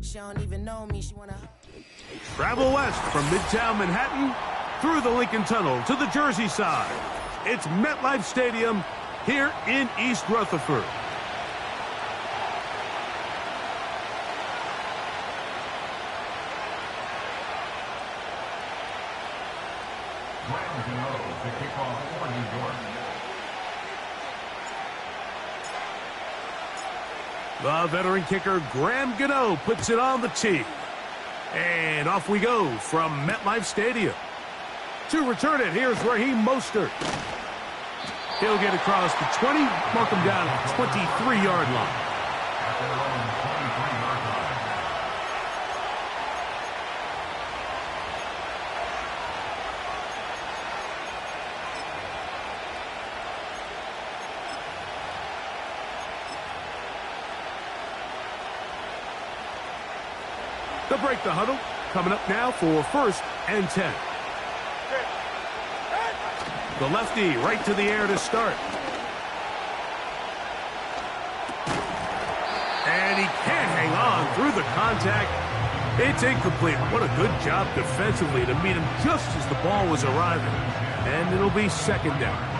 She don't even know me. She wanna travel west from Midtown Manhattan through the Lincoln Tunnel to the Jersey side. It's MetLife Stadium here in East Rutherford. The veteran kicker, Graham Gano, puts it on the tee. And off we go from MetLife Stadium. To return it, here's Raheem Mostert. He'll get across the 20, mark him down at the 23-yard line. They'll break the huddle. Coming up now for 1st and 10. The lefty right to the air to start. And he can't hang on through the contact. It's incomplete. What a good job defensively to meet him just as the ball was arriving. And it'll be 2nd down.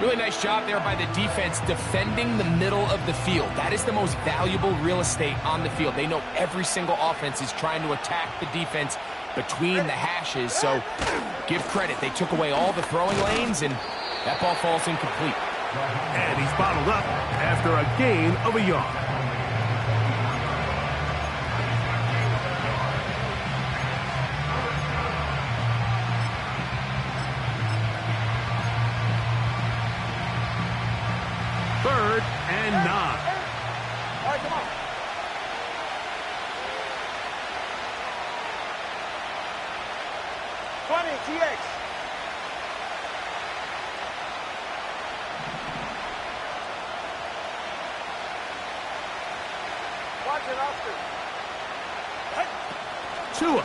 Really nice job there by the defense defending the middle of the field. That is the most valuable real estate on the field. They know every single offense is trying to attack the defense between the hashes, so give credit. They took away all the throwing lanes, and that ball falls incomplete. And he's bottled up after a gain of a yard. Third and 9. All right, come on. TX. Watch it, Oscar. Tua.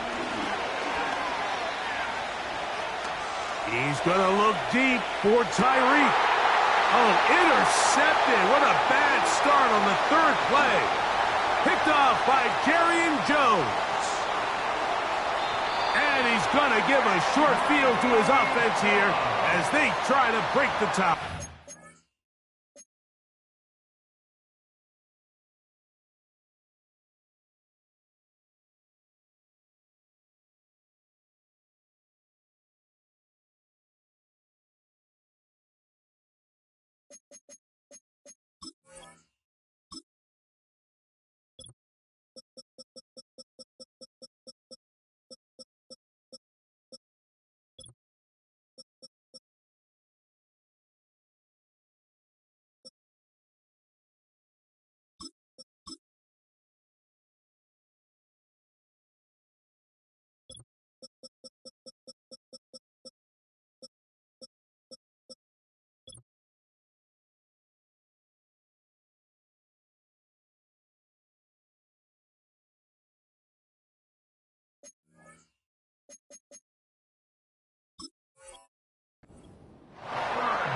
He's going to look deep for Tyreek. Oh, intercepted. What a bad start on the 3rd play. Picked off by Jarrian Jones. And he's going to give a short field to his offense here as they try to break the top.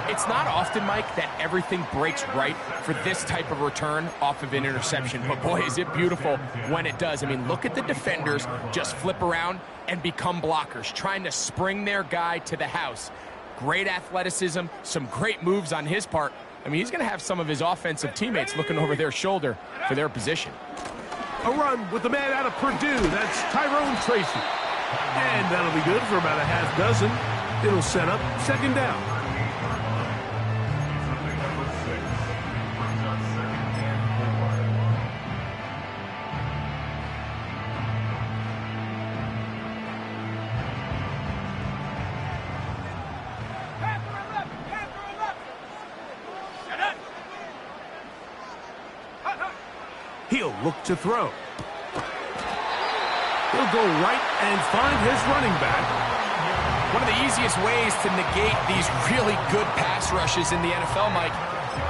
It's not often, Mike, that everything breaks right for this type of return off of an interception. But, boy, is it beautiful when it does. I mean, look at the defenders just flip around and become blockers, trying to spring their guy to the house. Great athleticism, some great moves on his part. I mean, he's going to have some of his offensive teammates looking over their shoulder for their position. A run with the man out of Purdue. That's Tyrone Tracy. And that'll be good for about a half dozen. It'll set up 2nd down. He'll look to throw. He'll go right and find his running back. One of the easiest ways to negate these really good pass rushes in the NFL, Mike,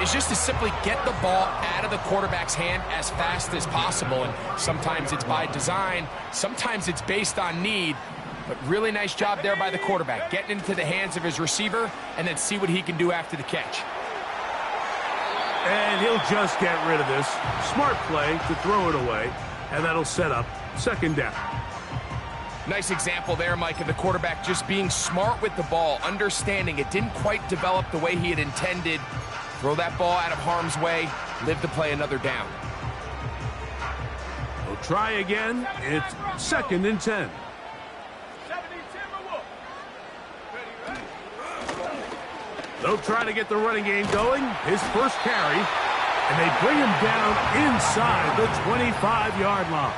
is just to simply get the ball out of the quarterback's hand as fast as possible. And sometimes it's by design, sometimes it's based on need. But really nice job there by the quarterback, getting into the hands of his receiver and then see what he can do after the catch. And he'll just get rid of this. Smart play to throw it away. And that'll set up second down. Nice example there, Mike, of the quarterback just being smart with the ball, understanding it didn't quite develop the way he had intended. Throw that ball out of harm's way, live to play another down. We'll try again. It's 2nd and 10. They'll try to get the running game going. His first carry, and they bring him down inside the 25-yard line.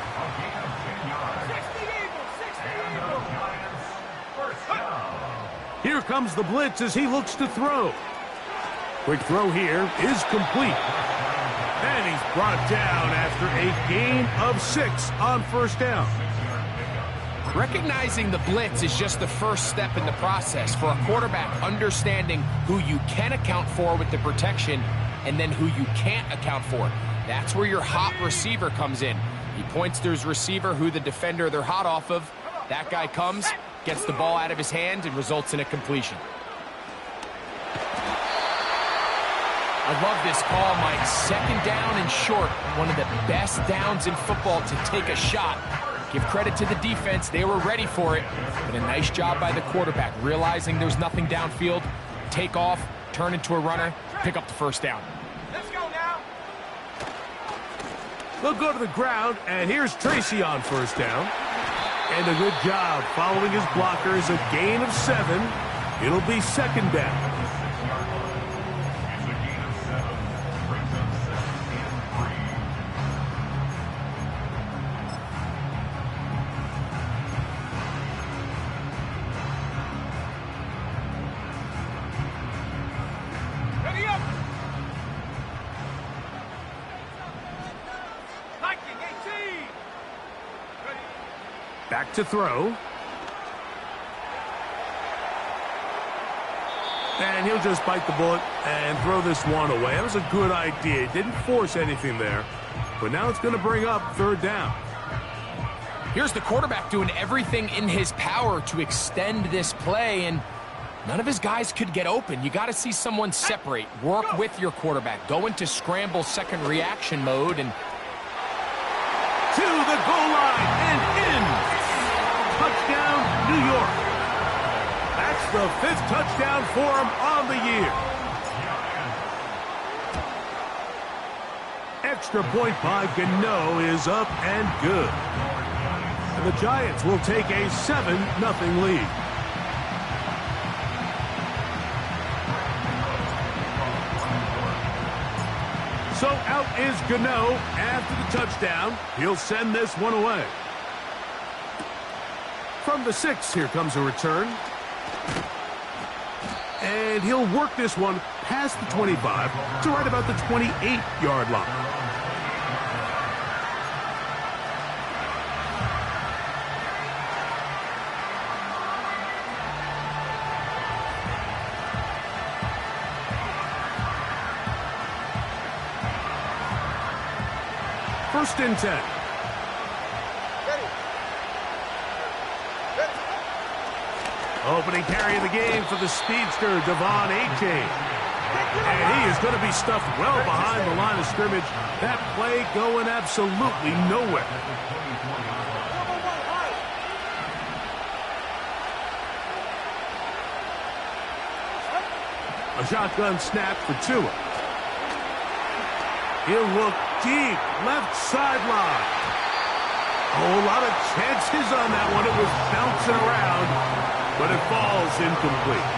Here comes the blitz as he looks to throw. Quick throw here is complete. And he's brought down after a gain of 6 on first down. Recognizing the blitz is just the first step in the process for a quarterback, understanding who you can account for with the protection and then who you can't account for. That's where your hot receiver comes in. He points to his receiver, who the defender they're hot off of. That guy comes, gets the ball out of his hand, and results in a completion. I love this call, Mike. 2nd down and short. One of the best downs in football to take a shot. Give credit to the defense. They were ready for it. But a nice job by the quarterback, realizing there's nothing downfield. Take off, turn into a runner, pick up the first down. Let's go now. They'll go to the ground, and here's Tracy on first down. And a good job following his blockers. A gain of 7. It'll be 2nd down. Ready up. Liking 18. Ready. Back to throw. And he'll just bite the bullet and throw this one away. That was a good idea. Didn't force anything there. But now it's going to bring up 3rd down. Here's the quarterback doing everything in his power to extend this play, and none of his guys could get open. You got to see someone separate, work with your quarterback, go into scramble second reaction mode, and To the goal line and in. Touchdown, New York. That's the 5th touchdown for him on the year. Extra point by Gano is up and good. And the Giants will take a 7-0 lead. So out is Gano after the touchdown. He'll send this one away. From the 6, here comes a return. And he'll work this one past the 25 to right about the 28-yard line. First and 10. Opening carry of the game for the speedster, Devon Achane. And he is going to be stuffed well behind the line of scrimmage. That play going absolutely nowhere. A shotgun snap for Tua. He'll look deep, left sideline. A whole lot of chances on that one. It was bouncing around, but it falls incomplete.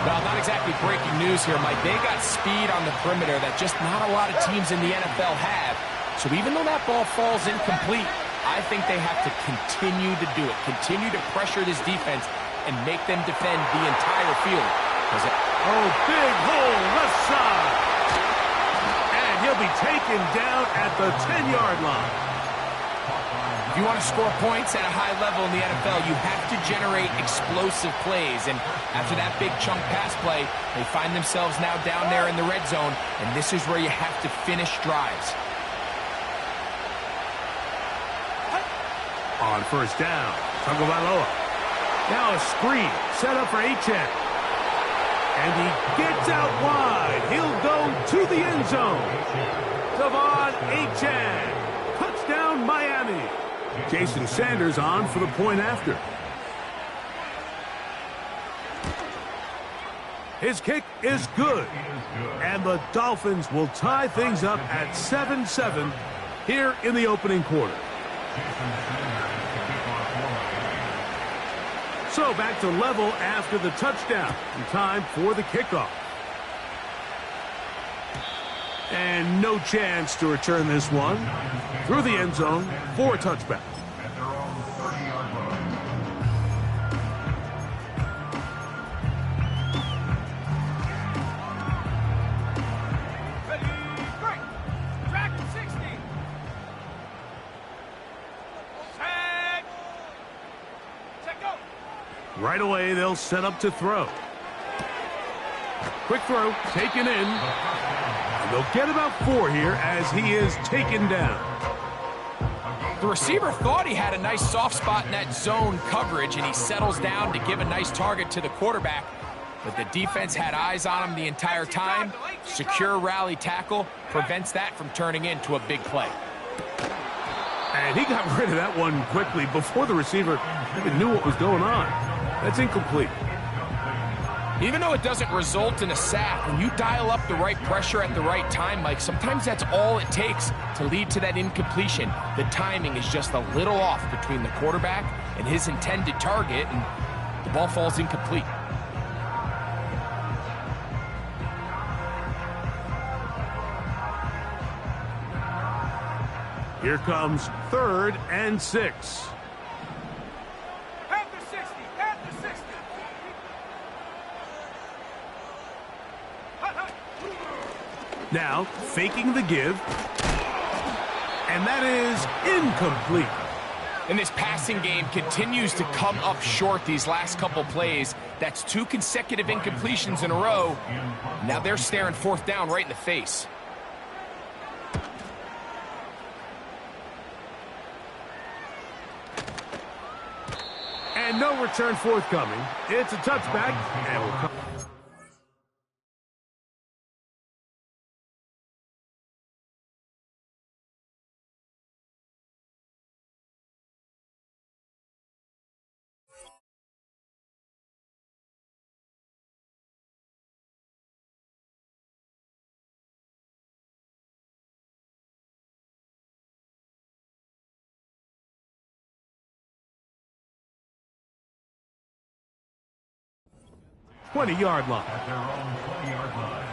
Well, not exactly breaking news here, Mike. They got speed on the perimeter that just not a lot of teams in the NFL have. So even though that ball falls incomplete, I think they have to continue to do it. Continue to pressure this defense and make them defend the entire field. Oh, big hole, left side. And he'll be taken down at the 10-yard line. If you want to score points at a high level in the NFL, you have to generate explosive plays. And after that big chunk pass play, they find themselves now down there in the red zone, and this is where you have to finish drives. On first down, Tagovailoa. Now a screen set up for Achane. And he gets out wide. He'll go to the end zone. Devon Achane. Touchdown. Jason Sanders on for the point after. His kick is good. And the Dolphins will tie things up at 7-7 here in the opening quarter. So back to level after the touchdown. And time for the kickoff. And no chance to return this one through the end zone for a touchback. Right away, they'll set up to throw. Quick throw, taken in. And they'll get about 4 here as he is taken down. The receiver thought he had a nice soft spot in that zone coverage, and he settles down to give a nice target to the quarterback. But the defense had eyes on him the entire time. Secure rally tackle prevents that from turning into a big play. And he got rid of that one quickly before the receiver even knew what was going on. That's incomplete. Even though it doesn't result in a sack, when you dial up the right pressure at the right time, Mike, sometimes that's all it takes to lead to that incompletion. The timing is just a little off between the quarterback and his intended target, and the ball falls incomplete. Here comes 3rd and 6. Now, faking the give. And that is incomplete. And this passing game continues to come up short these last couple plays. That's 2 consecutive incompletions in a row. Now they're staring 4th down right in the face. And no return forthcoming. It's a touchback, and will come. Twenty-yard line. At their own 20-yard line.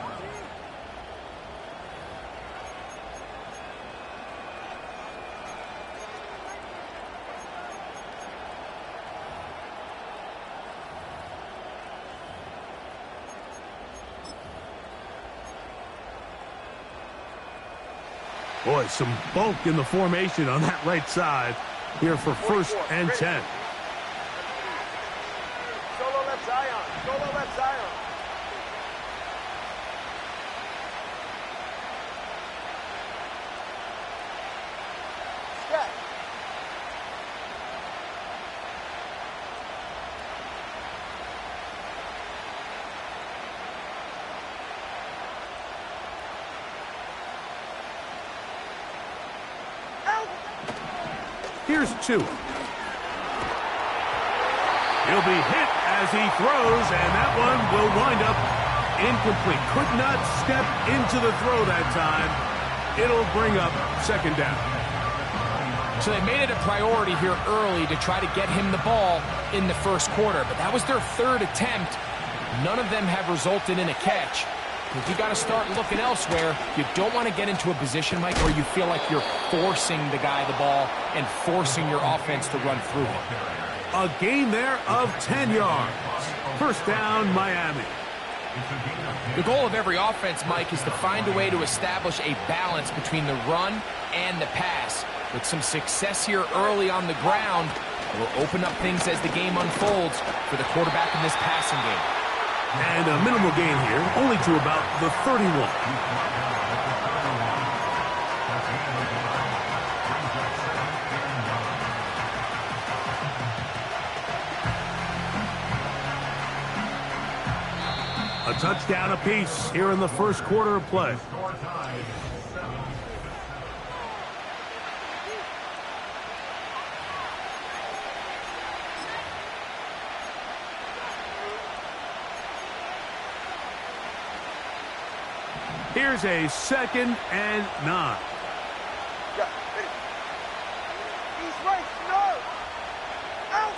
Boy, some bulk in the formation on that right side here for 1st and 10. Solo left Zion. Solo left Zion. Step. Here's 2. He'll be hit as he throws, and that one will wind up incomplete. Could not step into the throw that time. It'll bring up 2nd down. So they made it a priority here early to try to get him the ball in the 1st quarter, but that was their 3rd attempt. None of them have resulted in a catch. If you got to start looking elsewhere, you don't want to get into a position, Mike, where you feel like you're forcing the guy the ball and forcing your offense to run through it. A gain there of 10 yards. 1st down, Miami. The goal of every offense, Mike, is to find a way to establish a balance between the run and the pass. With some success here early on the ground, it will open up things as the game unfolds for the quarterback in this passing game. And a minimal gain here, only to about the 31. A touchdown apiece here in the 1st quarter of play. Here's a 2nd and 9. Yeah, ready. He's right, no! Out!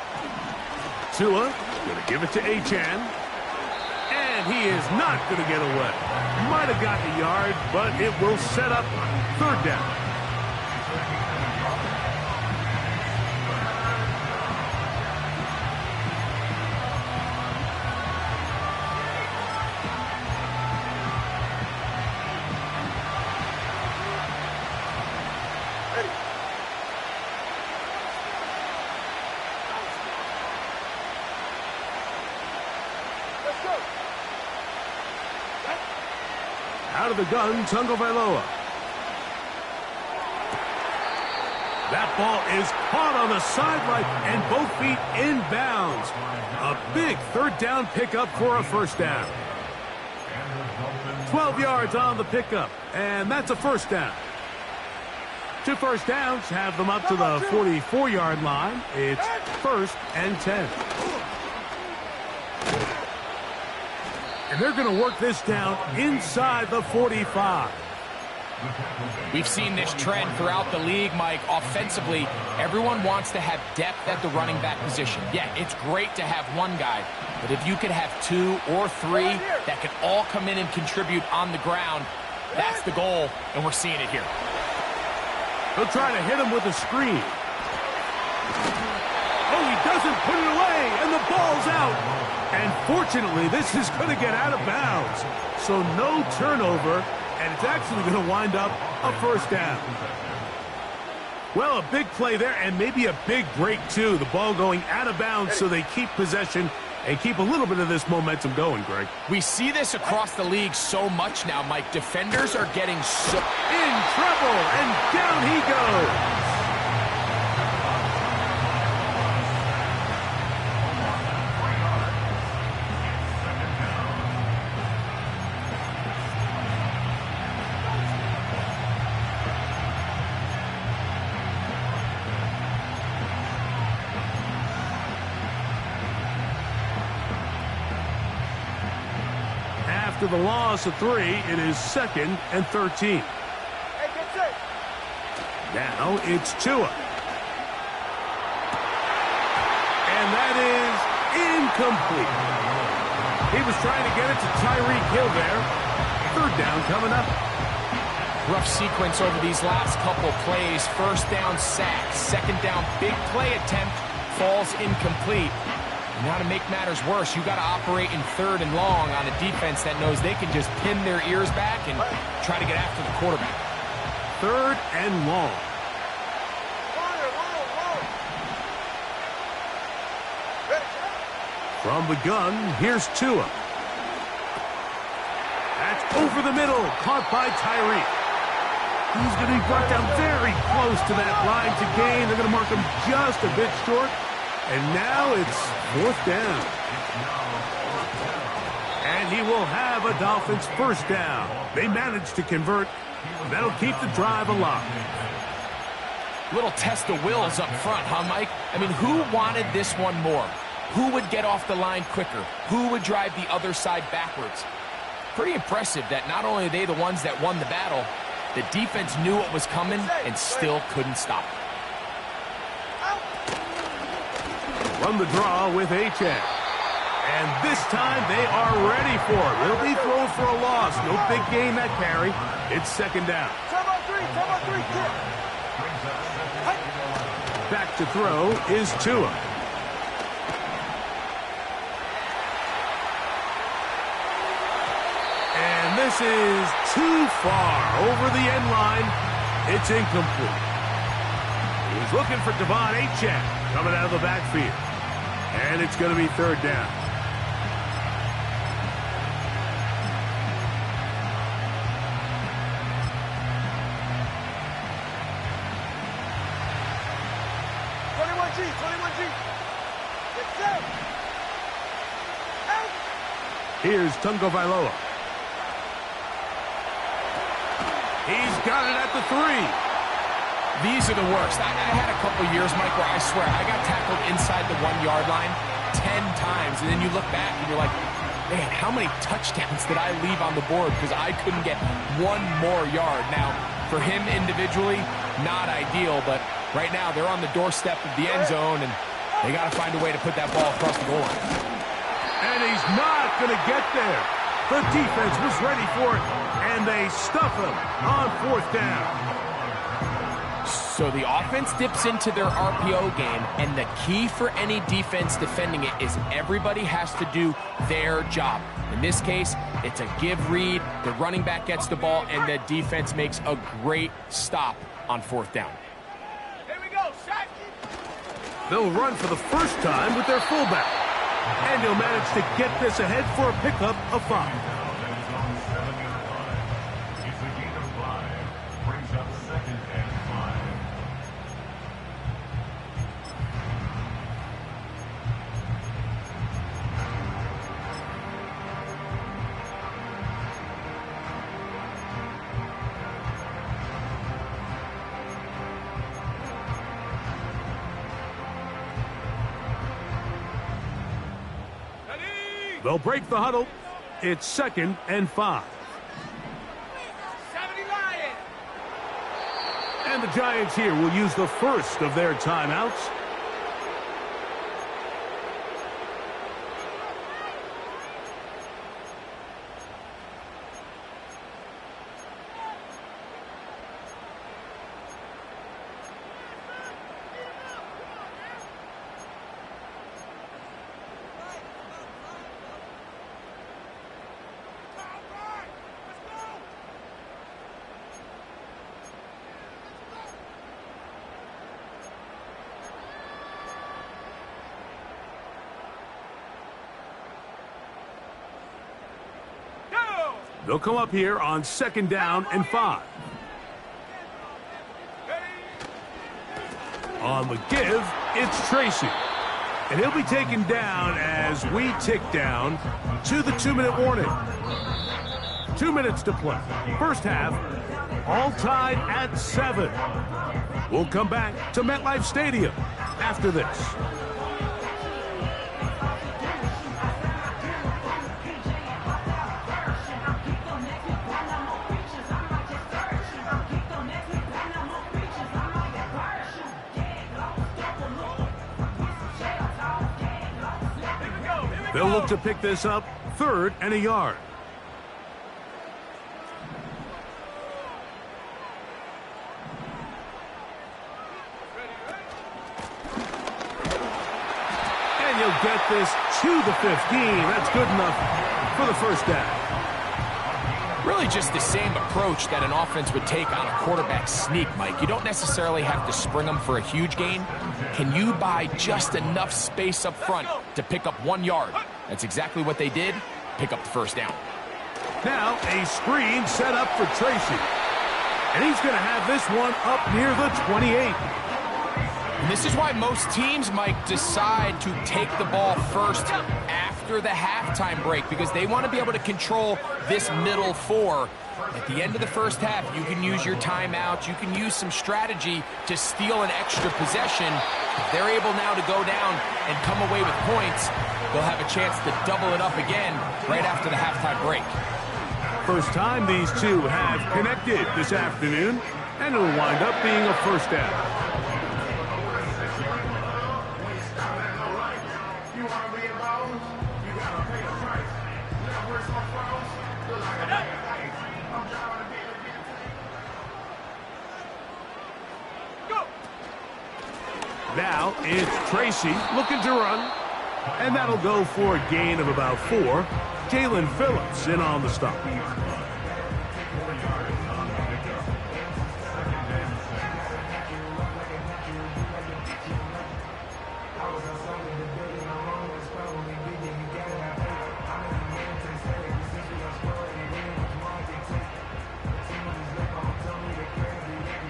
Tua going to give it to Achane. And he is not going to get away. Might have gotten a yard, but it will set up 3rd down. Ready. Let's go. Out of the gun, Tagovailoa. That ball is caught on the sideline and both feet inbounds. A big 3rd down pickup for a 1st down. 12 yards on the pickup, and that's a 1st down. 2 first downs have them up to the 44-yard line. It's 1st and 10. And they're going to work this down inside the 45. We've seen this trend throughout the league, Mike. Offensively, everyone wants to have depth at the running back position. Yeah, it's great to have one guy, but if you could have 2 or 3 that can all come in and contribute on the ground, that's the goal, and we're seeing it here. He'll try to hit him with a screen. Oh, he doesn't put it away, and the ball's out. And fortunately, this is going to get out of bounds. So no turnover, and it's actually going to wind up a 1st down. Well, a big play there, and maybe a big break, too. The ball going out of bounds so they keep possession and keep a little bit of this momentum going, Greg. We see this across the league so much now, Mike. Defenders are getting so in trouble, and down he goes. After the loss of 3, it is 2nd and 13. Hey, get set. Now it's Tua. And that is incomplete. He was trying to get it to Tyreek Hill there. 3rd down coming up. Rough sequence over these last couple plays. 1st down sack. 2nd down big play attempt falls incomplete. Now to make matters worse, you got to operate in 3rd and long on a defense that knows they can just pin their ears back and try to get after the quarterback. 3rd and long. From the gun, here's Tua. That's over the middle, caught by Tyreek. He's going to be brought down very close to that line to gain. They're going to mark him just a bit short. And now it's 4th down. And he will have a Dolphins 1st down. They managed to convert. That'll keep the drive alive. Little test of wills up front, huh, Mike? I mean, who wanted this one more? Who would get off the line quicker? Who would drive the other side backwards? Pretty impressive that not only are they the ones that won the battle, the defense knew what was coming and still couldn't stop it. Run the draw with Achane. And this time they are ready for it. It'll be thrown for a loss. No big gain that carry. It's 2nd down. Come on, 3, kid. Back to throw is Tua. And this is too far over the end line. It's incomplete. He was looking for Devon Achane coming out of the backfield. And it's going to be 3rd down. Here's Tagovailoa. He's got it at the 3. These are the worst. I had a couple years, Mike, where I swear I got tackled inside the 1-yard line 10 times, and then you look back and you're like, Man, how many touchdowns did I leave on the board because I couldn't get one more yard? Now, for him individually, not ideal, but right now they're on the doorstep of the end zone, and they got to find a way to put that ball across the goal line. And he's not going to get there. The defense was ready for it, and they stuff him on 4th down. So the offense dips into their RPO game, and the key for any defense defending it is everybody has to do their job. In this case, it's a give read, the running back gets the ball, and the defense makes a great stop on 4th down. Here we go, sack. They'll run for the first time with their fullback, and he'll manage to get this ahead for a pickup of 5. It's a gain of 5. Brings up 2nd and 5. They'll break the huddle. It's 2nd and 5. 70 Lions. And the Giants here will use the first of their timeouts. They'll come up here on 2nd down and 5. On the give, it's Tracy. And he'll be taken down as we tick down to the 2-minute warning. 2 minutes to play. First half, all tied at 7. We'll come back to MetLife Stadium after this. They'll look to pick this up, 3rd and a yard. And you'll get this to the 15. That's good enough for the first down. Really just the same approach that an offense would take on a quarterback sneak, Mike. You don't necessarily have to spring them for a huge gain. Can you buy just enough space up front to pick up 1 yard? That's exactly what they did. Pick up the first down. Now a screen set up for Tracy. And he's going to have this one up near the 28. And this is why most teams, Mike, decide to take the ball first after the halftime break, because they want to be able to control this middle 4. At the end of the first half, you can use your timeout. You can use some strategy to steal an extra possession. If they're able now to go down and come away with points, they'll have a chance to double it up again right after the halftime break. First time these two have connected this afternoon, and it'll wind up being a first down. Now it's Tracy looking to run, and that'll go for a gain of about 4. Jalen Phillips in on the stop.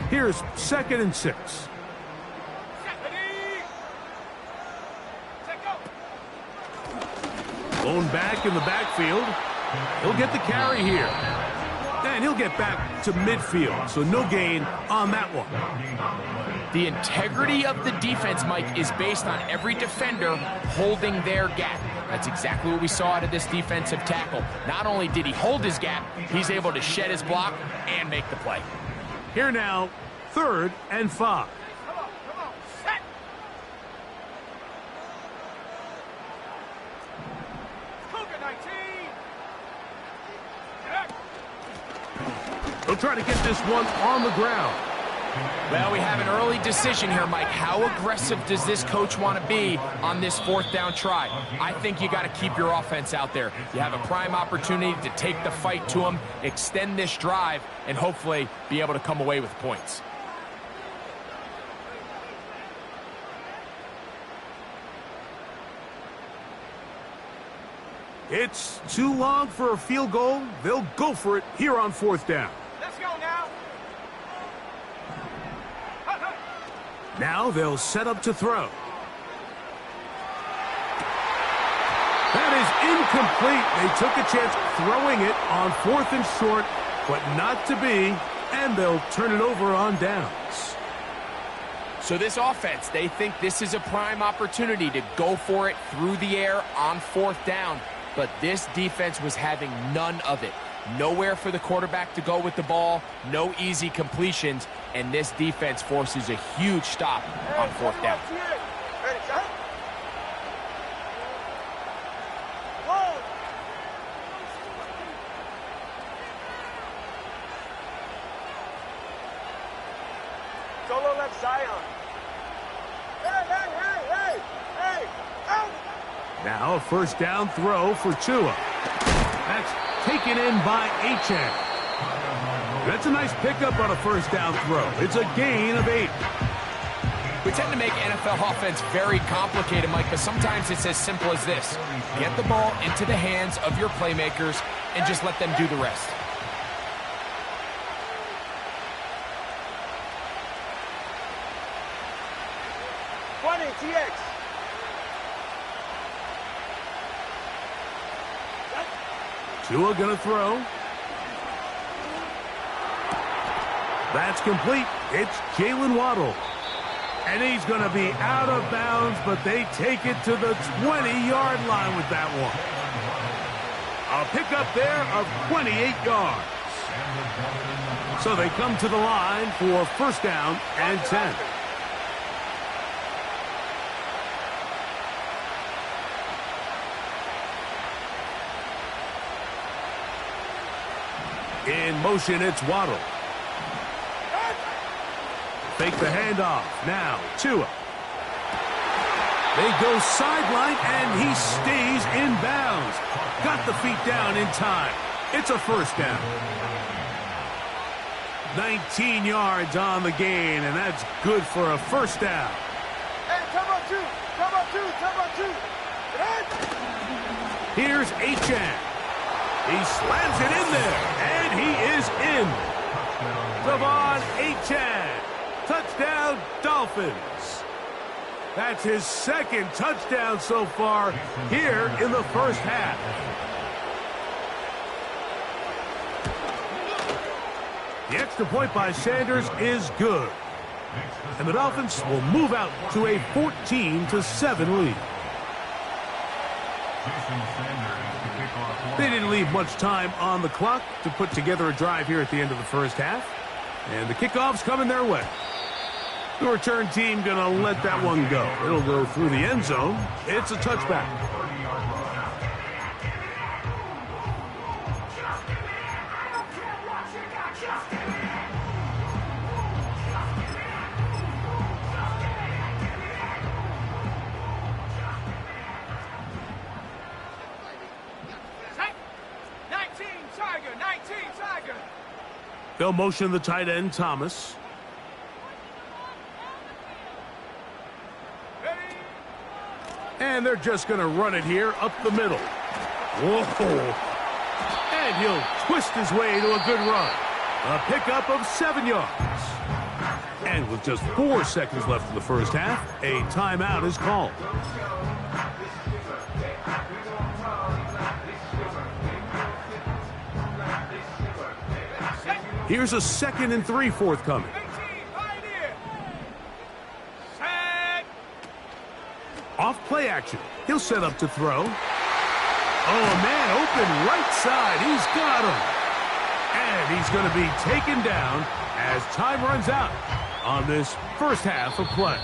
Here's 2nd and 6. Lone back in the backfield. He'll get the carry here. And he'll get back to midfield, so no gain on that one. The integrity of the defense, Mike, is based on every defender holding their gap. That's exactly what we saw out of this defensive tackle. Not only did he hold his gap, he's able to shed his block and make the play. Here now, 3rd and 5. Come on, set. Cougar 19. They'll try to get this one on the ground. Well, we have an early decision here, Mike. How aggressive does this coach want to be on this 4th down try? I think you got to keep your offense out there. You have a prime opportunity to take the fight to them, extend this drive, and hopefully be able to come away with points. It's too long for a field goal. They'll go for it here on 4th down. Let's go now. Now they'll set up to throw. That is incomplete. They took a chance throwing it on 4th and short, but not to be, and they'll turn it over on downs. So this offense, they think this is a prime opportunity to go for it through the air on 4th down, but this defense was having none of it. Nowhere for the quarterback to go with the ball, no easy completions, and this defense forces a huge stop on 4th down. Ready, set. Whoa. Solo left Zion. Hey, out. Now a 1st down throw for Tua. That's taken in by Achane. That's a nice pickup on a 1st down throw. It's a gain of 8. We tend to make NFL offense very complicated, Mike, but sometimes it's as simple as this. Get the ball into the hands of your playmakers and just let them do the rest. TX. Tua gonna throw. That's complete. It's Jalen Waddle. And he's going to be out of bounds, but they take it to the 20-yard line with that one. A pickup there of 28 yards. So they come to the line for 1st down and 10. In motion, it's Waddle. Fake the handoff. Now, Tua. They go sideline, and he stays in bounds. Got the feet down in time. It's a 1st down. 19 yards on the gain, and that's good for a 1st down. Hey, come on, two. Here's Achane. He slams it in there, and he is in. Devon Achane. Touchdown, Dolphins. That's his 2nd touchdown so far here in the 1st half. The extra point by Sanders is good. And the Dolphins will move out to a 14-7 lead. They didn't leave much time on the clock to put together a drive here at the end of the 1st half. And the kickoff's coming their way. The return team going to let that one go. It'll go through the end zone. It's a touchback. They'll motion the tight end, Thomas. And they're just going to run it here up the middle. Whoa. And he'll twist his way to a good run. A pickup of 7 yards. And with just 4 seconds left in the 1st half, a timeout is called. Here's a 2nd and 3 forthcoming. Off play action. He'll set up to throw. Oh, a man open right side. He's got him. And he's going to be taken down as time runs out on this first half of play.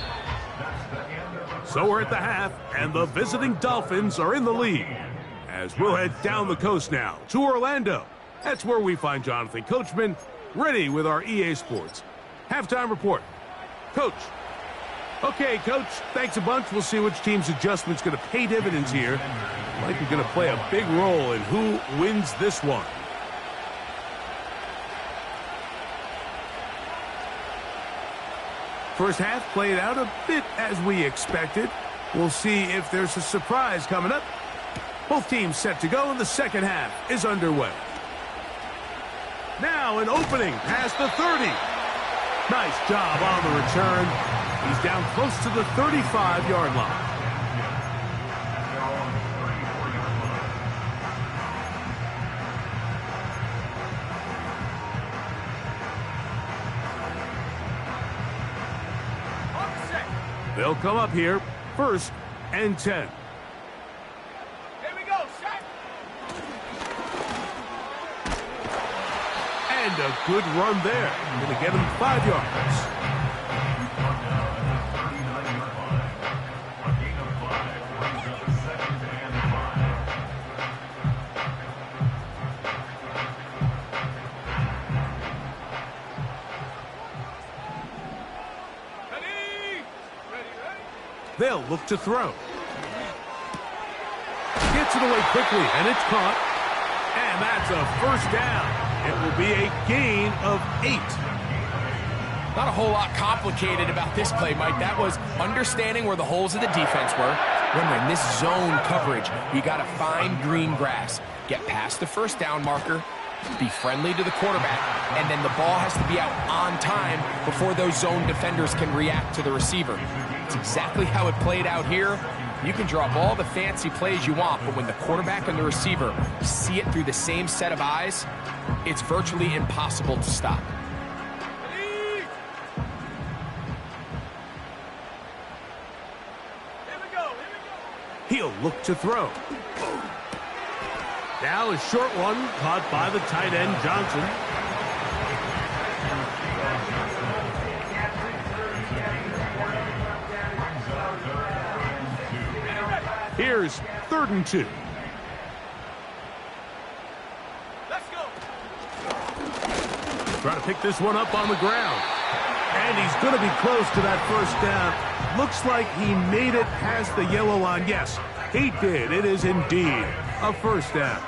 So we're at the half, and the visiting Dolphins are in the lead. As we'll head down the coast now to Orlando. That's where we find Jonathan Coachman ready with our EA Sports halftime report. Coach. Okay, Coach, thanks a bunch. We'll see which team's adjustment's going to pay dividends here. Mike is going to play a big role in who wins this one. First half played out a bit as we expected. We'll see if there's a surprise coming up. Both teams set to go, and the second half is underway. Now an opening past the 30. Nice job on the return. He's down close to the 35-yard line. They'll come up here, 1st and 10. Here we go, set. And a good run there. Going to get him 5 yards. They'll look to throw. Gets it away quickly, and it's caught. And that's a first down. It will be a gain of 8. Not a whole lot complicated about this play, Mike. That was understanding where the holes of the defense were. Remember, in this zone coverage, you got to find green grass. Get past the first down marker, be friendly to the quarterback, and then the ball has to be out on time before those zone defenders can react to the receiver. It's exactly how it played out here. You can draw up all the fancy plays you want, but when the quarterback and the receiver see it through the same set of eyes, it's virtually impossible to stop. He'll look to throw. Now a short one caught by the tight end, Johnson. Here's 3rd and 2. Let's go. Trying to pick this one up on the ground. And he's going to be close to that first down. Looks like he made it past the yellow line. Yes, he did. It is indeed a first down.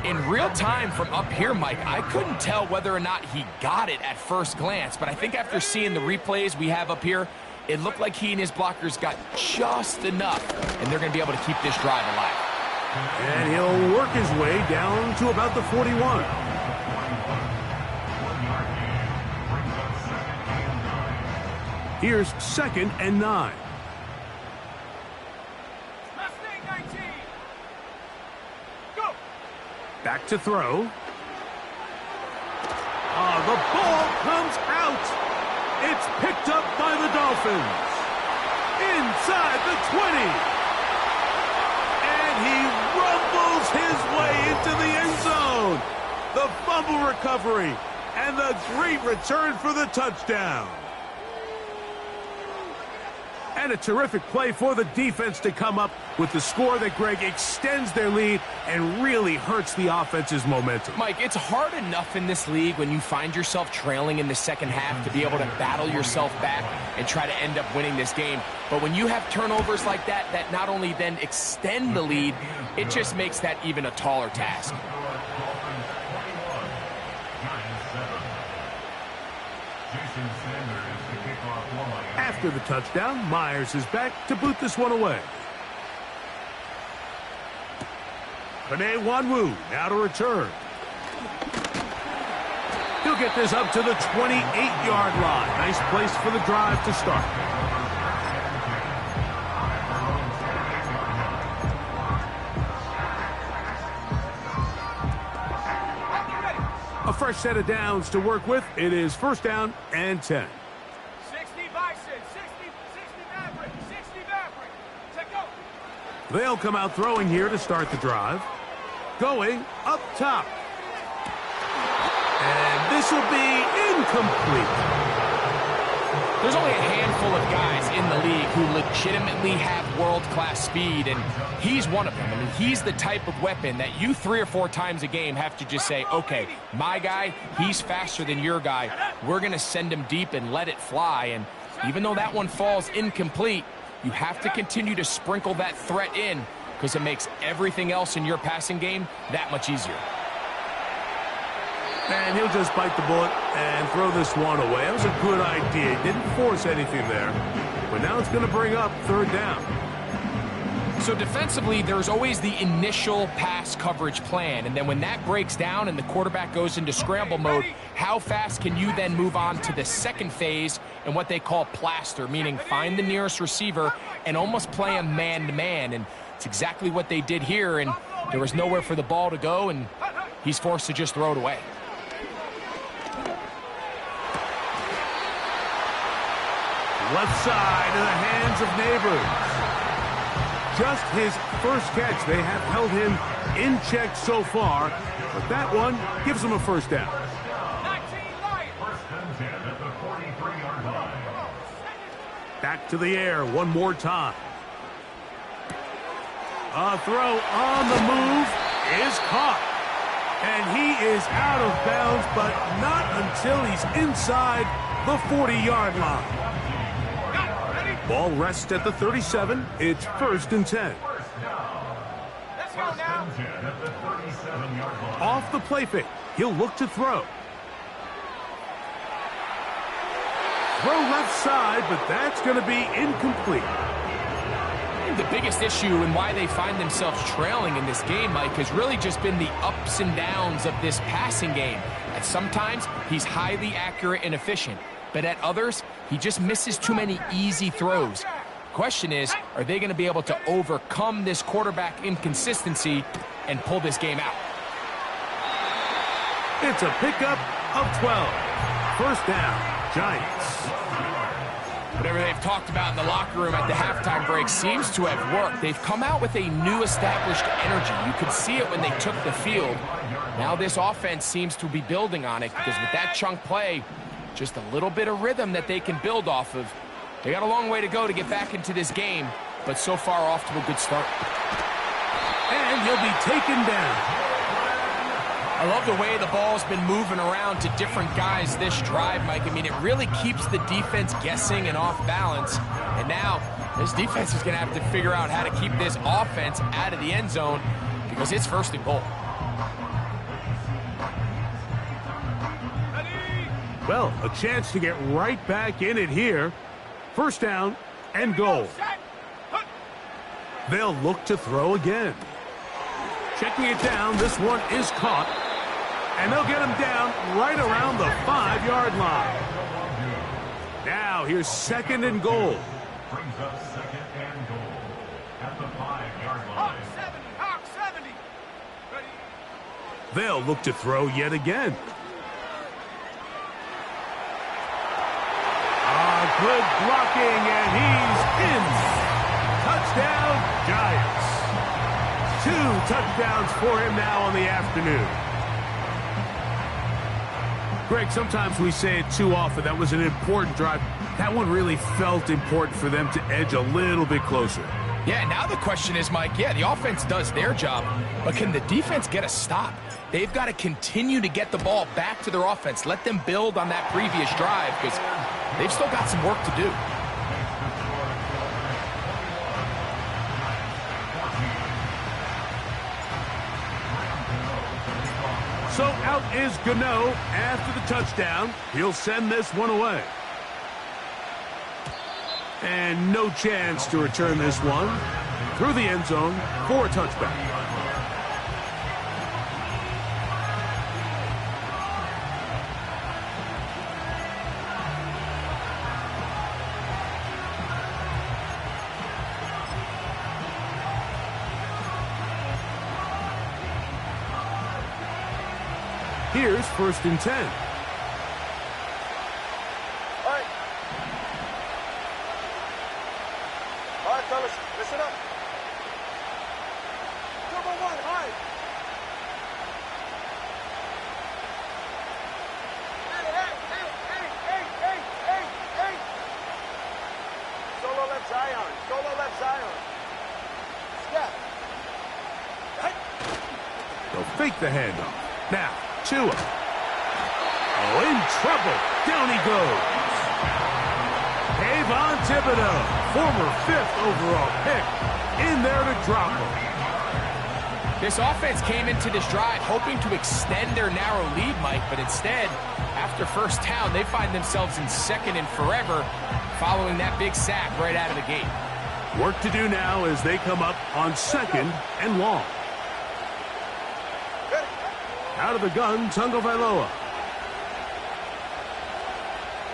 In real time from up here, Mike, I couldn't tell whether or not he got it at first glance, but I think after seeing the replays we have up here, it looked like he and his blockers got just enough, and they're going to be able to keep this drive alive. And he'll work his way down to about the 41. Here's 2nd and 9. Mustang 19. Go. Back to throw. The ball comes out. It's picked up by the Dolphins. Inside the 20. And he rumbles his way into the end zone. The fumble recovery and the great return for the touchdown. And a terrific play for the defense to come up with the score that, Greg, extends their lead and really hurts the offense's momentum. Mike, it's hard enough in this league when you find yourself trailing in the second half to be able to battle yourself back and try to end up winning this game. But when you have turnovers like that, that not only then extend the lead, it just makes that even a taller task. After the touchdown, Myers is back to boot this one away. Penei Wanwu now to return. He'll get this up to the 28-yard line. Nice place for the drive to start. A fresh set of downs to work with. It is 1st down and 10. 60 Bison, 60 Maverick, 60 Maverick. Take go. They'll come out throwing here to start the drive. Going up top. And this will be incomplete. There's only a handful of guys in the league who legitimately have world-class speed, and he's one of them. I mean, he's the type of weapon that you 3 or 4 times a game have to just say, okay, my guy, he's faster than your guy. We're going to send him deep and let it fly. And even though that one falls incomplete, you have to continue to sprinkle that threat in because it makes everything else in your passing game that much easier. And he'll just bite the bullet and throw this one away. That was a good idea. He didn't force anything there. But now it's going to bring up 3rd down. So defensively, there's always the initial pass coverage plan. And then when that breaks down and the quarterback goes into scramble mode, how fast can you then move on to the second phase and what they call plaster, meaning find the nearest receiver and almost play a man-to-man. And it's exactly what they did here. And there was nowhere for the ball to go, and he's forced to just throw it away. Left side in the hands of Neighbors. Just his first catch. They have held him in check so far, but that one gives him a 1st down. 1st and 10 at the 43-yard line. Back to the air one more time. A throw on the move is caught. And he is out of bounds, but not until he's inside the 40-yard line. Ball rests at the 37. It's 1st and 10. Let's go now. 1st and 10 at the 37-yard line. Off the play fake. He'll look to throw. Throw left side, but that's going to be incomplete. The biggest issue and why they find themselves trailing in this game, Mike, has really just been the ups and downs of this passing game. And sometimes he's highly accurate and efficient, but at others, he just misses too many easy throws. Question is, are they going to be able to overcome this quarterback inconsistency and pull this game out? It's a pickup of 12. 1st down, Giants. Whatever they've talked about in the locker room at the halftime break seems to have worked. They've come out with a new established energy. You could see it when they took the field. Now this offense seems to be building on it because with that chunk play, just a little bit of rhythm that they can build off of. They got a long way to go to get back into this game, but so far off to a good start. And he'll be taken down. I love the way the ball's been moving around to different guys this drive, Mike. I mean, it really keeps the defense guessing and off balance. And now this defense is going to have to figure out how to keep this offense out of the end zone because it's 1st and goal. Well, a chance to get right back in it here. 1st down and goal. They'll look to throw again. Checking it down, this one is caught. And they'll get him down right around the 5-yard line. Now here's 2nd and goal. Brings up 2nd and goal at the 5-yard Hawk line. 70, Hawk 70. Ready? They'll look to throw yet again. Good blocking, and he's in. Touchdown, Giants. 2 touchdowns for him now on the afternoon. Greg, sometimes we say it too often. That was an important drive. That one really felt important for them to edge a little bit closer. Yeah, now the question is, Mike, yeah, the offense does their job, but can the defense get a stop? They've got to continue to get the ball back to their offense. Let them build on that previous drive because they've still got some work to do. So out is Gano after the touchdown. He'll send this one away. And no chance to return this one through the end zone for a touchback. Here's 1st and 10. All right. All right, fellas, listen up. number one, high. Hey. Solo left Zion. Solo left Zion. Step. Right. They'll fake the handoff. Now, Tua. Oh, in trouble. Down he goes. Kayvon Thibodeau, former 5th overall pick, in there to drop him. This offense came into this drive hoping to extend their narrow lead, Mike, but instead, after first down, they find themselves in second and forever following that big sack right out of the gate. Work to do now as they come up on 2nd and long. Out of the gun, Tagovailoa.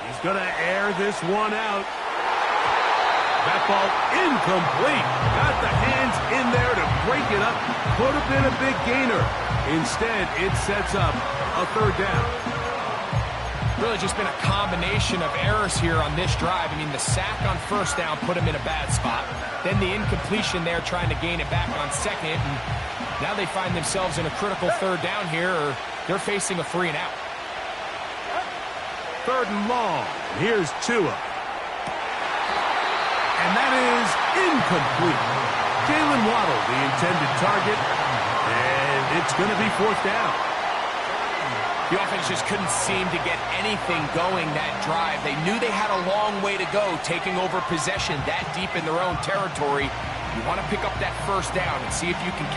He's going to air this one out. That ball incomplete. Got the hands in there to break it up. Could have been a big gainer. Instead, it sets up a 3rd down. Really just been a combination of errors here on this drive. I mean, the sack on first down put him in a bad spot. Then the incompletion there trying to gain it back on 2nd. And now they find themselves in a critical 3rd down here, or they're facing a 3 and out. 3rd and long. Here's Tua. And that is incomplete. Jalen Waddle, the intended target, and it's going to be 4th down. The offense just couldn't seem to get anything going that drive. They knew they had a long way to go, taking over possession that deep in their own territory. You want to pick up that 1st down and see if you can...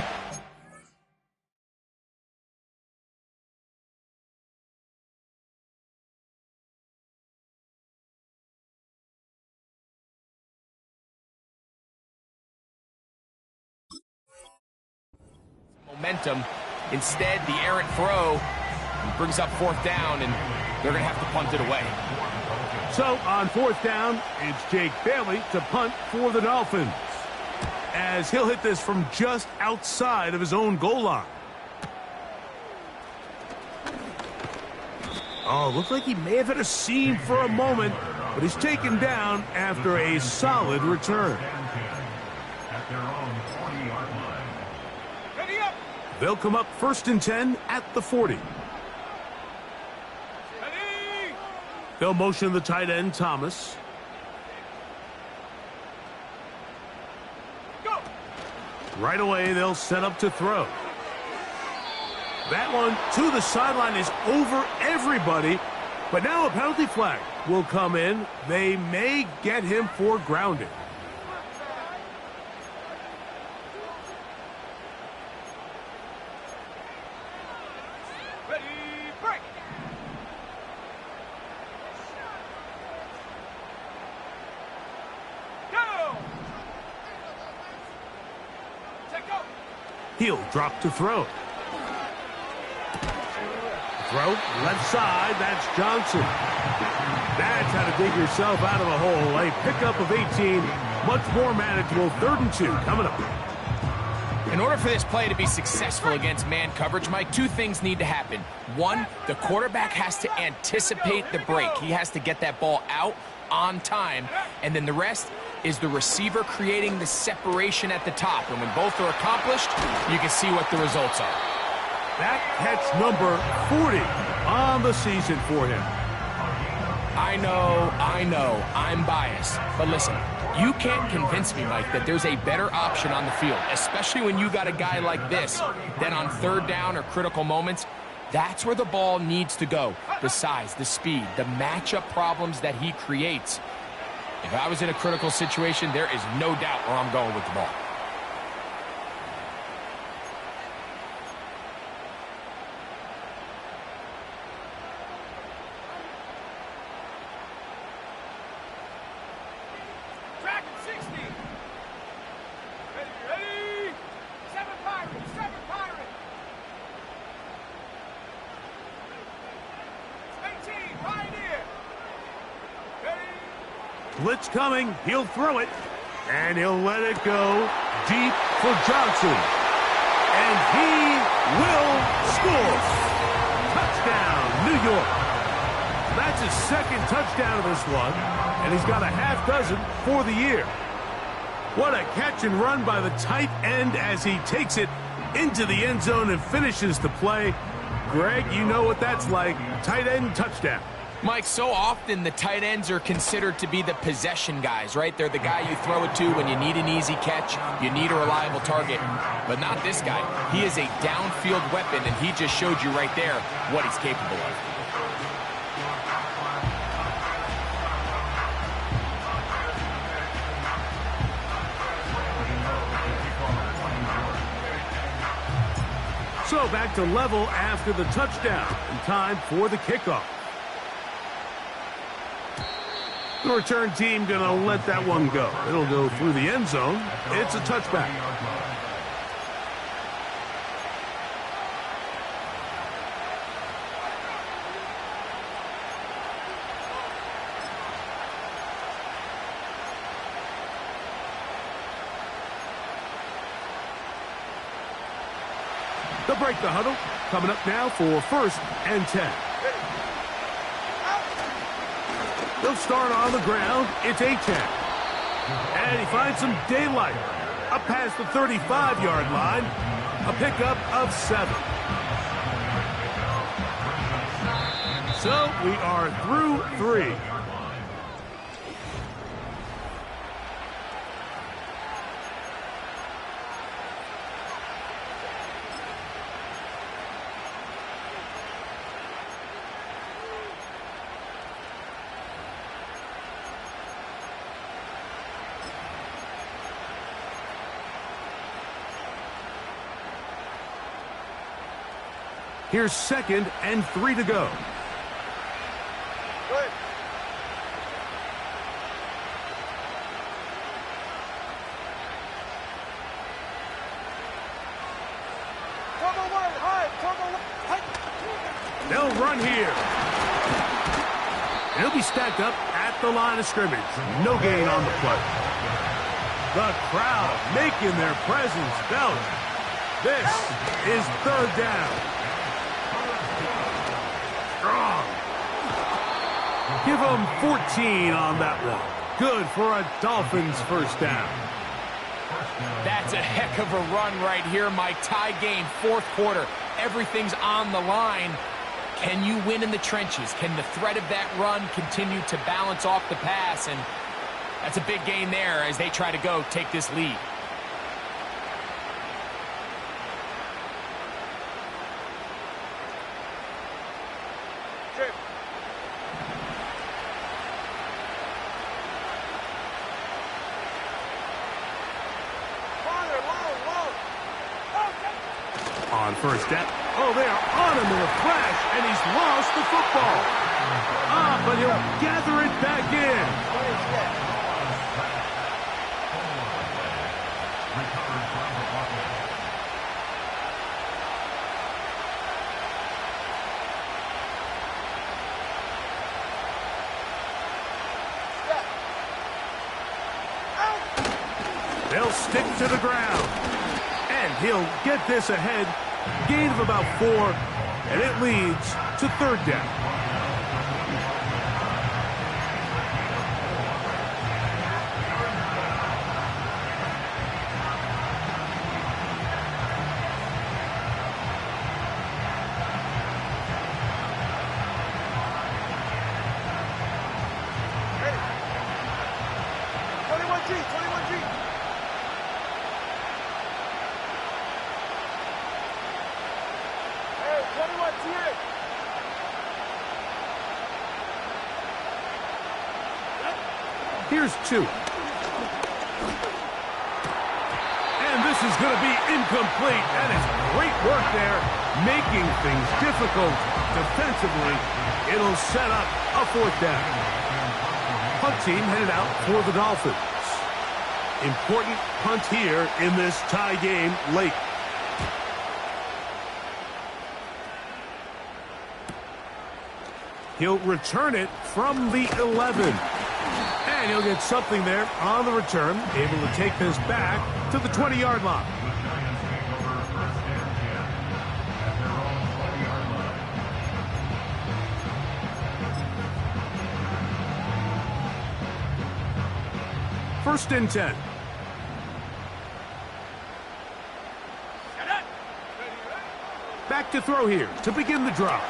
momentum. Instead, the errant throw brings up 4th down, and they're going to have to punt it away. So on 4th down, it's Jake Bailey to punt for the Dolphins, as he'll hit this from just outside of his own goal line. Oh, looks like he may have hit a seam for a moment, but he's taken down after a solid return. At their own 40-yard line. Ready up. They'll come up 1st and 10 at the 40. Ready. They'll motion the tight end, Thomas. Go. Right away, they'll set up to throw. That one to the sideline is over everybody, but now a penalty flag will come in. They may get him for grounding. Ready, break. Go. Take go. He'll drop to throw. Throw, left side, that's Johnson. That's how to dig yourself out of a hole. A pickup of 18, much more manageable. 3rd and 2 coming up. In order for this play to be successful against man coverage, Mike, 2 things need to happen. 1, the quarterback has to anticipate the break. He has to get that ball out on time. And then the rest is the receiver creating the separation at the top. And when both are accomplished, you can see what the results are. That catch number 40 on the season for him. I know, I'm biased. But listen, you can't convince me, Mike, that there's a better option on the field, especially when you got a guy like this, that on 3rd down or critical moments, that's where the ball needs to go. The size, the speed, the matchup problems that he creates. If I was in a critical situation, there is no doubt where I'm going with the ball. Blitz coming. He'll throw it. And he'll let it go deep for Johnson. And he will score. Touchdown, New York. That's his 2nd touchdown of this one. And he's got a half dozen for the year. What a catch and run by the tight end as he takes it into the end zone and finishes the play. Greg, you know what that's like. Tight end touchdown. Mike, so often the tight ends are considered to be the possession guys, right? They're the guy you throw it to when you need an easy catch, you need a reliable target. But not this guy. He is a downfield weapon, and he just showed you right there what he's capable of. So back to level after the touchdown, and time for the kickoff. The return team going to let that one go. It'll go through the end zone. It's a touchback. They'll break the huddle. Coming up now for 1st and 10. They'll start on the ground. It's Achane. And he finds some daylight. Up past the 35-yard line. A pickup of 7. So we are through 3. Here's 2nd and 3 to go. Good. Turbo one, high, turbo one, high. They'll run here. He'll be stacked up at the line of scrimmage. No gain on the play. The crowd making their presence felt. This is 3rd down. Strong. Give them 14 on that one. Good for a Dolphins 1st down. That's a heck of a run right here, Mike. Tie game, 4th quarter. Everything's on the line. Can you win in the trenches? Can the threat of that run continue to balance off the pass? And that's a big gain there as they try to go take this lead. On 1st down. Oh, they are on him with a flash, and he's lost the football. But he'll gather it back in. They'll stick to the ground. And he'll get this ahead. Gain of about 4, and it leads to 3rd down. Ready. 21G, 21G. Here's 2. And this is going to be incomplete. And it's great work there, making things difficult defensively. It'll set up a 4th down. Punt team headed out for the Dolphins. Important punt here in this tie game late. He'll return it from the 11. And he'll get something there on the return, able to take this back to the 20-yard line. First and 10. back to throw here to begin the drive.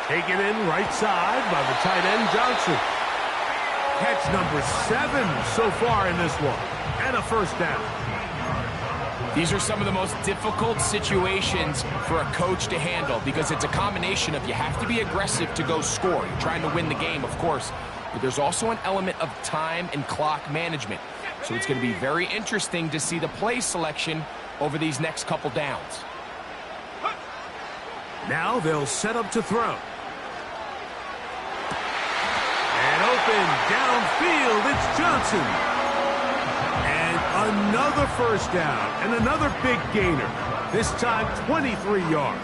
Taken in right side by the tight end, Johnson. Catch number 7 so far in this one. And a first down. These are some of the most difficult situations for a coach to handle because it's a combination of you have to be aggressive to go score. You're trying to win the game, of course, but there's also an element of time and clock management. So it's going to be very interesting to see the play selection over these next couple downs. Now they'll set up to throw. And open downfield, it's Johnson. Another first down and another big gainer. This time 23 yards.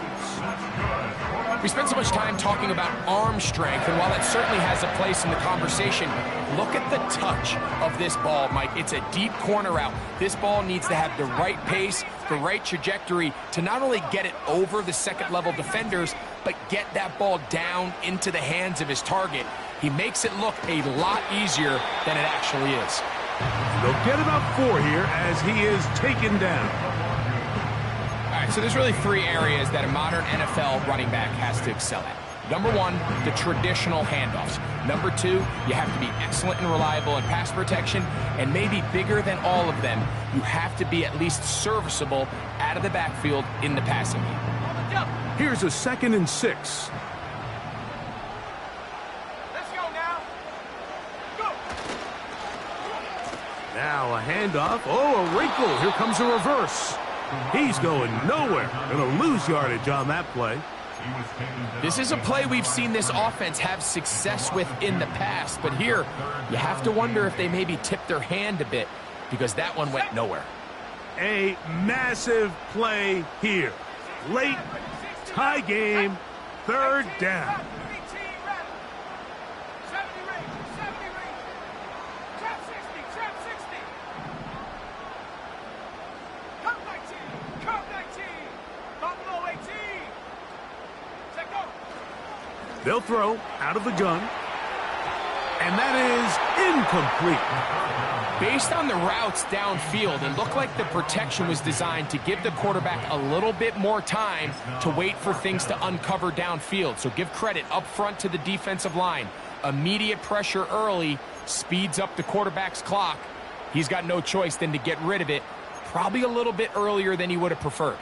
We spent so much time talking about arm strength, and while that certainly has a place in the conversation, look at the touch of this ball, Mike. It's a deep corner out. This ball needs to have the right pace, the right trajectory to not only get it over the second-level defenders, but get that ball down into the hands of his target. He makes it look a lot easier than it actually is. They'll get about 4 here as he is taken down. All right, so there's really 3 areas that a modern NFL running back has to excel at. Number 1, the traditional handoffs. Number 2, you have to be excellent and reliable in pass protection. And maybe bigger than all of them, you have to be at least serviceable out of the backfield in the passing game. Here's a 2nd and 6. Now a handoff. Oh, a wrinkle. Here comes a reverse. He's going nowhere. Going to lose yardage on that play. This is a play we've seen this offense have success with in the past, but here you have to wonder if they maybe tipped their hand a bit because that one went nowhere. A massive play here. Late, tie game, 3rd down. They'll throw out of the gun. And that is incomplete. Based on the routes downfield, it looked like the protection was designed to give the quarterback a little bit more time to wait for things to uncover downfield. So give credit up front to the defensive line. Immediate pressure early speeds up the quarterback's clock. He's got no choice than to get rid of it, probably a little bit earlier than he would have preferred.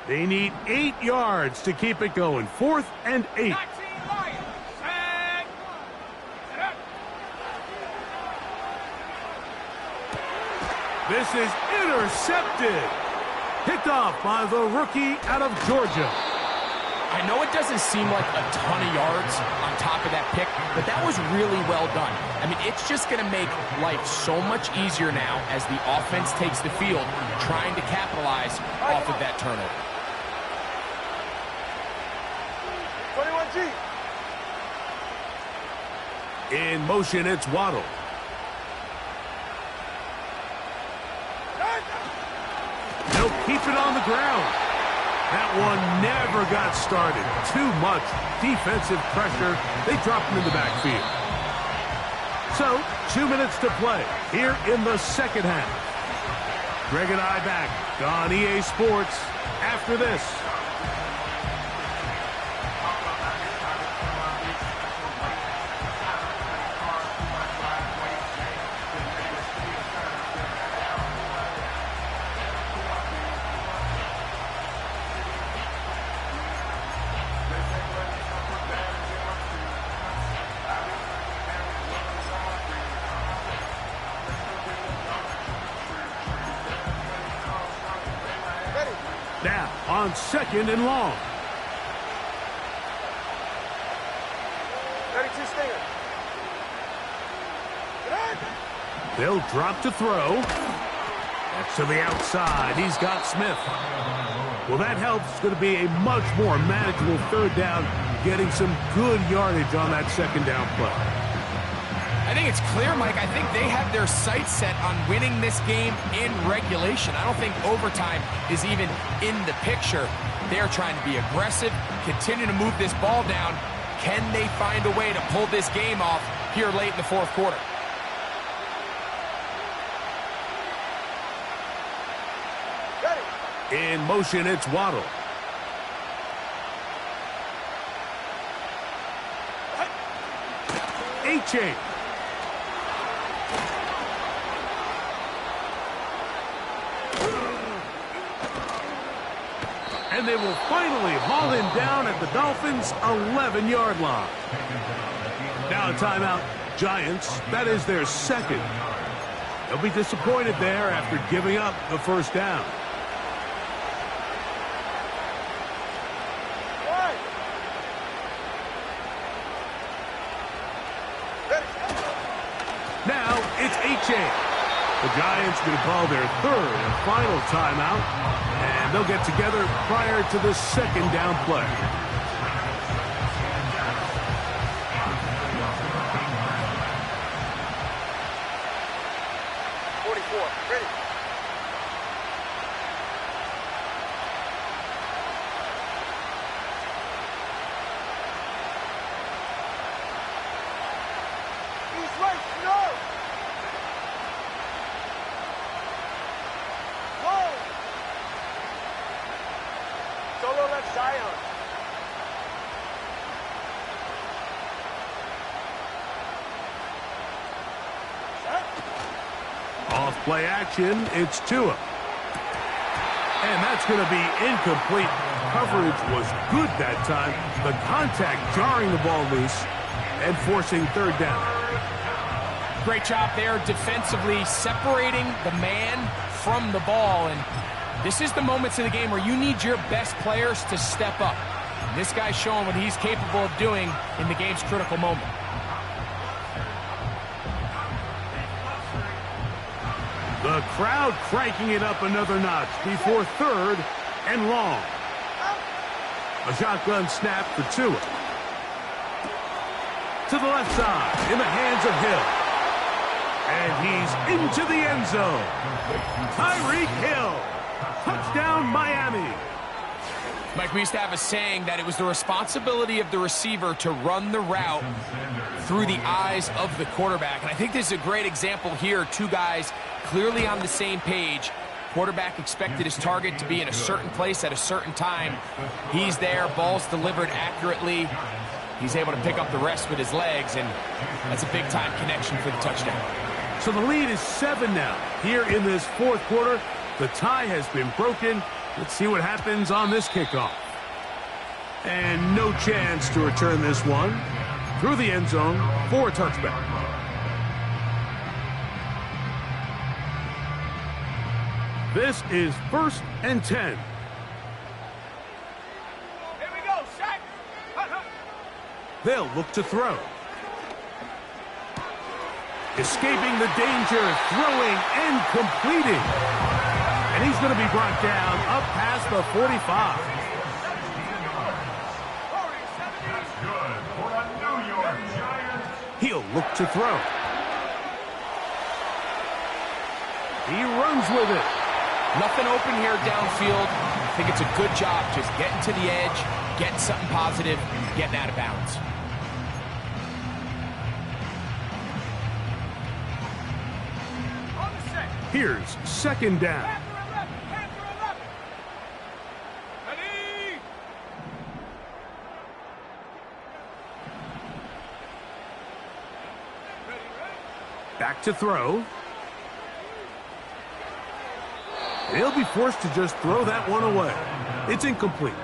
They need 8 yards to keep it going. 4th and 8. This is intercepted. Picked off by the rookie out of Georgia. I know it doesn't seem like a ton of yards on top of that pick, but that was really well done. I mean, it's just going to make life so much easier now as the offense takes the field, trying to capitalize off of that turnover. 21G. In motion, it's Waddle. They'll keep it on the ground. That one never got started. Too much defensive pressure. They dropped him in the backfield. So, 2 minutes to play here in the 2nd half. Greg and I back on EA Sports after this. Now on 2nd and long. 32 Stinger. They'll drop to throw. That's to the outside. He's got Smith. Well, that helps. It's going to be a much more manageable 3rd down, getting some good yardage on that 2nd down play. I I think it's clear, Mike. I think they have their sights set on winning this game in regulation. I don't think overtime is even in the picture. They're trying to be aggressive, continue to move this ball down. Can they find a way to pull this game off here late in the fourth quarter? In motion, it's Waddle. A-Chain. And they will finally haul him down at the Dolphins' 11-yard line. Now a timeout. Giants, that is their second. They'll be disappointed there after giving up the first down. Now it's A-Chain. The Giants going to call their third and final timeout, and they'll get together prior to the second down play. Ready. He's right, no! Whoa! Solo left Zion. Off play action, it's Tua. And that's going to be incomplete. Coverage was good that time. The contact jarring the ball loose and forcing third down. Great job there defensively, separating the man from the ball. And this is the moments of the game where you need your best players to step up. And this guy's showing what he's capable of doing in the game's critical moment. The crowd cranking it up another notch before third and long. A shotgun snap for Tua. To the left side, in the hands of Hill. And he's into the end zone. Tyreek Hill. Touchdown, Miami. Mike, we used to have a saying that it was the responsibility of the receiver to run the route through the eyes of the quarterback. And I think this is a great example here. Two guys clearly on the same page. Quarterback expected his target to be in a certain place at a certain time. He's there, ball's delivered accurately. He's able to pick up the rest with his legs, and that's a big-time connection for the touchdown. So the lead is 7 now. Here in this fourth quarter, the tie has been broken. Let's see what happens on this kickoff. And no chance to return this one through the end zone for a touchback. This is 1st and 10. Here we go, Shaq. They'll look to throw. Escaping the danger, throwing and completing. And he's going to be brought down up past the 45. That's good for the New York Giants. He'll look to throw. He runs with it. Nothing open here downfield. I think it's a good job just getting to the edge, getting something positive, getting out of bounds. Here's 2nd down. Back to throw. He'll be forced to just throw that one away. It's incomplete.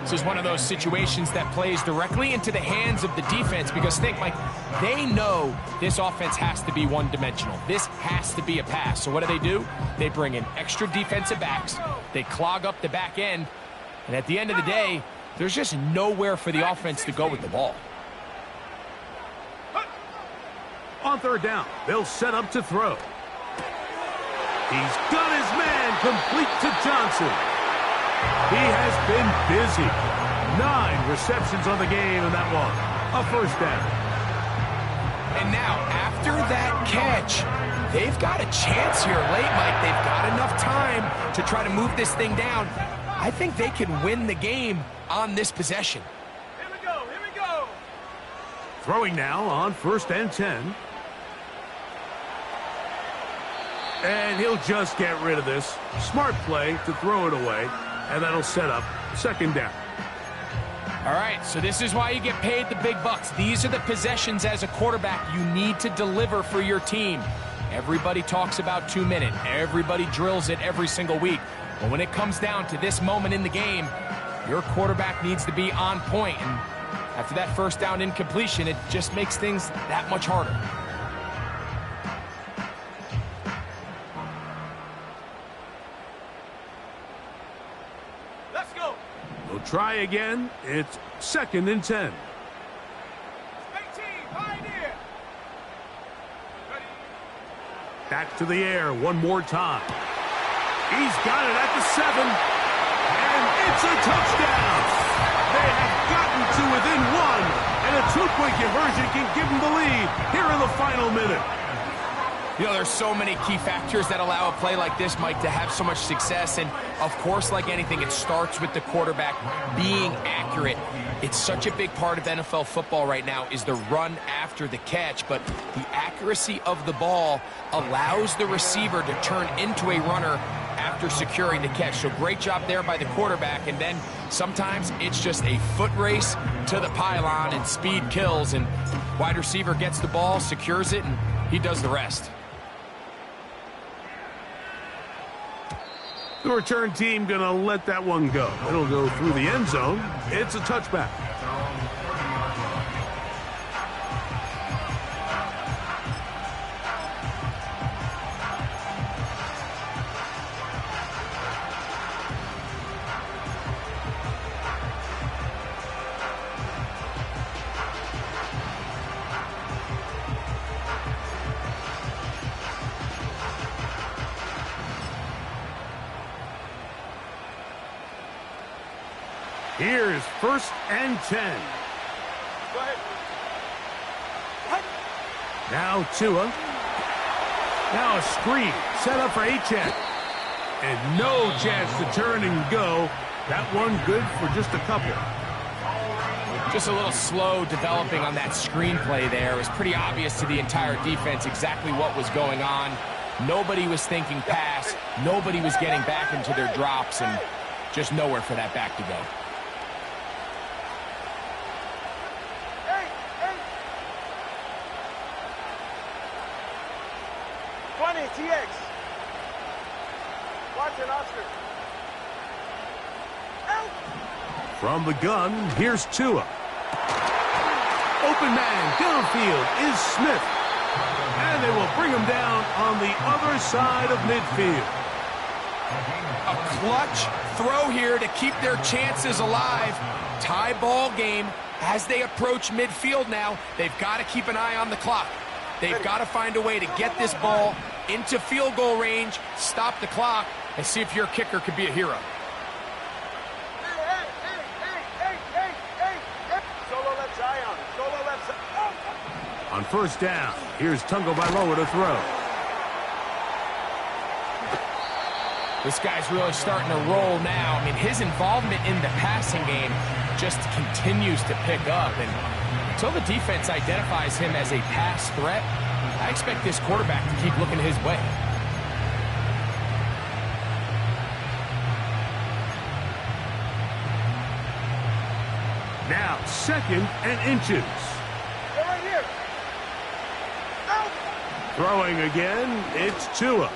This is one of those situations that plays directly into the hands of the defense because think, Mike, they know this offense has to be one-dimensional. This has to be a pass. So what do? They bring in extra defensive backs. They clog up the back end. And at the end of the day, there's just nowhere for the offense to go with the ball. On 3rd down, they'll set up to throw. He's got his man complete to Johnson. He has been busy. 9 receptions on the game, and that one, a 1st down. And now, after that catch, they've got a chance here late, Mike. They've got enough time to try to move this thing down. I think they can win the game on this possession. Here we go, here we go. Throwing now on 1st and 10. And he'll just get rid of this. Smart play to throw it away, and that'll set up 2nd down. All right, so this is why you get paid the big bucks. These are the possessions as a quarterback you need to deliver for your team. Everybody talks about 2-minute. Everybody drills it every single week. But when it comes down to this moment in the game, your quarterback needs to be on point. And after that 1st down incompletion, it just makes things that much harder. Let's go. We'll try again. It's 2nd and 10. Big team, pioneer. Ready. Back to the air one more time. He's got it at the 7. And it's a touchdown. They have gotten to within 1. And a 2-point conversion can give them the lead here in the final minute. You know, there's so many key factors that allow a play like this, Mike, to have so much success. And, of course, like anything, it starts with the quarterback being accurate. It's such a big part of NFL football right now is the run after the catch. But the accuracy of the ball allows the receiver to turn into a runner after securing the catch. So great job there by the quarterback. And then sometimes it's just a foot race to the pylon and speed kills. And wide receiver gets the ball, secures it, and he does the rest. The return team going to let that one go. It'll go through the end zone. It's a touchback. Here's 1st and 10. Go ahead. What? Now Tua. Now a screen set up for Achane. And no chance to turn and go. That one good for just a couple. Just a little slow developing on that screenplay there. It was pretty obvious to the entire defense exactly what was going on. Nobody was thinking pass. Nobody was getting back into their drops, and just nowhere for that back to go. Hey, hey. 20, TX. Watch it, Oscar. Out. From the gun, here's Tua. Open man downfield is Smith. And they will bring him down on the other side of midfield. A clutch throw here to keep their chances alive. Tie ball game as they approach midfield now. They've got to keep an eye on the clock. They've got to find a way to get this ball into field goal range, stop the clock, and see if your kicker could be a hero. Solo left Zion. Solo left Zion. On 1st down, here's Tagovailoa to throw. This guy's really starting to roll now. I mean, his involvement in the passing game just continues to pick up. And until the defense identifies him as a pass threat, I expect this quarterback to keep looking his way. Now 2nd and inches. They're right here. Out. Throwing again, it's Tua.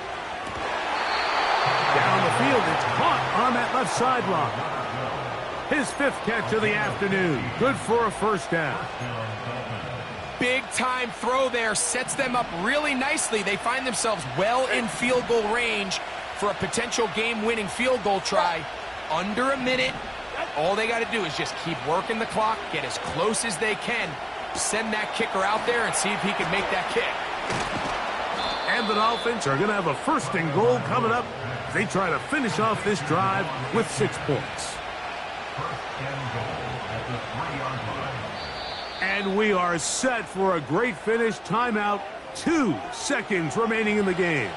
Down the field, it's caught on that left sideline. His 5th catch of the afternoon. Good for a 1st down. Big time throw there, sets them up really nicely. They find themselves well in field goal range for a potential game-winning field goal try. Under a minute. All they got to do is just keep working the clock, get as close as they can, send that kicker out there and see if he can make that kick. And the Dolphins are going to have a 1st and goal coming up. They try to finish off this drive with 6 points. 1st and goal at the 3-yard line. And we are set for a great finish. Timeout. 2 seconds remaining in the game.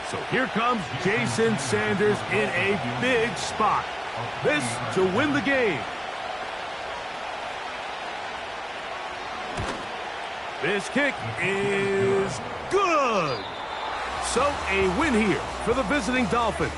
So here comes Jason Sanders in a big spot. This to win the game. This kick is good. So a win here for the visiting Dolphins.